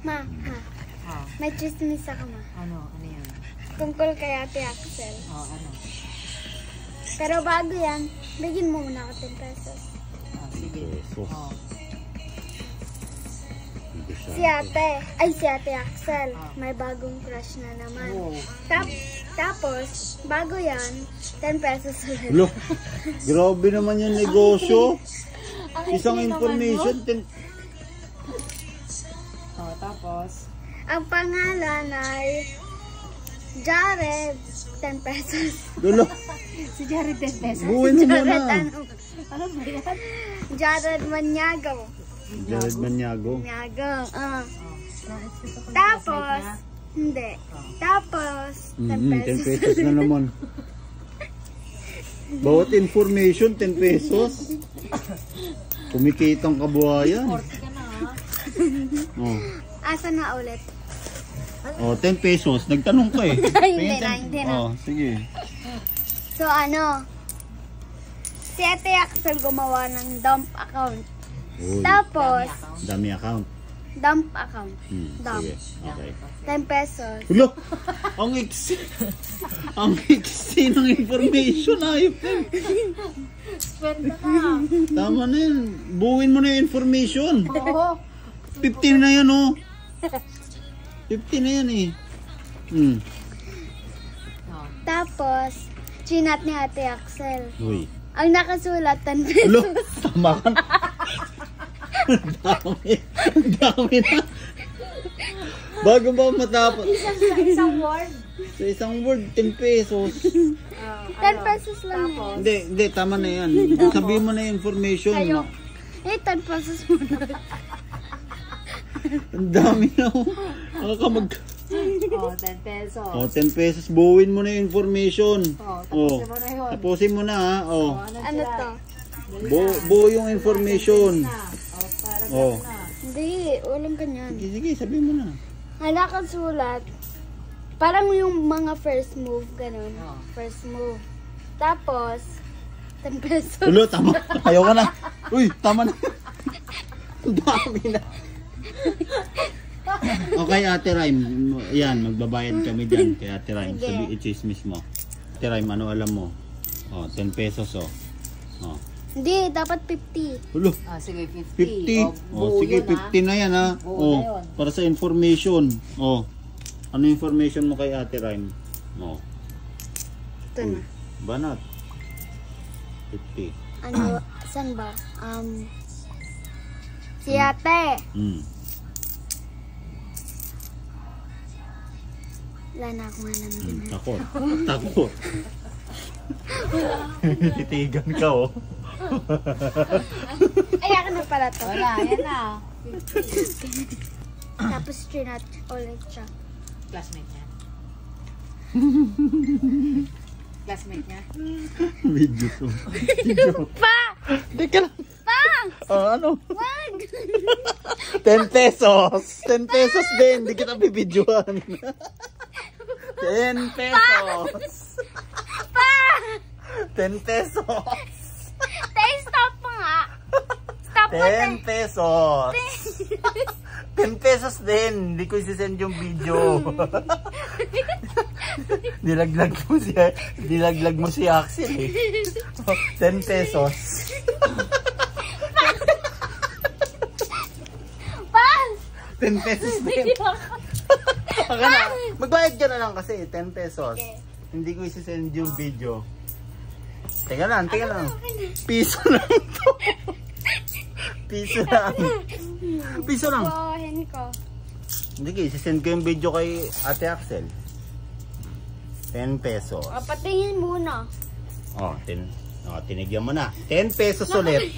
Ma, may chismis ako, ma. Ano yan? Tungkol kay Ate Axel. Ano? Pero bago yan, bigyan mo muna ako 10 pesos. Sige. Si Ate Axel, may bagong crush na naman. Tapos, bago yan, 10 pesos ulit. Lo, grabe naman yung negosyo. Isang information, Tapos? Ang pangalan ay Jared, 10 pesos. Lolo, Si Jared 10 pesos. buuin mo muna. Ano ba yan? Jared Maniago. Jared Maniago. Tapos, hindi. Tapos, 10 10 pesos. pesos na naman. Bawat information, 10 pesos. Kumikitang kabuhayan. 40 ka na Asa na ulit? 10 pesos. Nagtanong ka eh. Hindi na. Sige. So, si Ate Axel gumawa ng dump account. Uy, Tapos, dami account. dump account. Dump. Sige. Okay. 10 pesos. Hulo! Ang iksi ng information. Ayop yan. Sweldo ka. Tama na yan. Buuin mo na yung information. Oo. 15 na yan, oh. 15 na yan, eh. Tapos, chinat ni Ate Axel. Uy. Ang nakasulat, 10 pesos. Hulo! Tama ka na. Ang dami na. Bago ba matapos? Isang word. Sa isang word, 10 pesos. 10 pesos lang yun. Hindi, tama na yan. Sabihin mo na yung information. Kayo. 10 pesos muna. Ang dami na, oh. 10 pesos. 10 pesos. Buuin mo na yung information. Tapusin mo na yun. Tapusin mo na, ha. Ano to? Buo yung information. Hindi, walang ganyan. Sige, sabihin mo na. Halakang sulat. Parang yung mga first move, ganun. First move. Tapos, 10 pesos. Ulo, tama. Ayaw ka na. Uy, tama na. Ang dami na. Okay, Ate Rhyme. Yan, magbabayad kami dyan kay Ate Rhyme. Sige. Sabi, i-chismis mo. Ate Rhyme, ano alam mo? 10 pesos, Hindi, dapat 50. Ulo, Sige, 50. 50. Sige, 50 na yan, ha. Buo na yun. Para sa information. Ano information mo kay Ate Rhyme? Ito na. Banat. 50. Ano, saan ba? Si Ate. Wala na akong alam din. Takot. Takot. Titigan ka, oh. Ay, ako na pala to. Wala, yan na. Tapos trinat ulit siya. Classmate niya. Classmate niya. Video to. Pa! Hindi ka lang. Pa! Ano? Wag! 10 pesos. 10 pesos din. Hindi kita bibidyohan. 10 pesos. Pa! 10 pesos. Tay, stop pa nga. Stop pa, 10 pesos. 10 pesos din. Hindi ko isisend yung video. Nilaglag mo si Axel, eh. 10 pesos. Pa! 10 pesos din. Magbayad ka na lang kasi 10 pesos. Okay. Hindi ko isisend yung video. Teka lang. Piso lang to. Piso lang. Buuhin ko. Hindi ko isisend ko yung video kay Ate Axel. 10 pesos. Patingin muna. 10. Tinigyan mo na. 10 pesos ulit.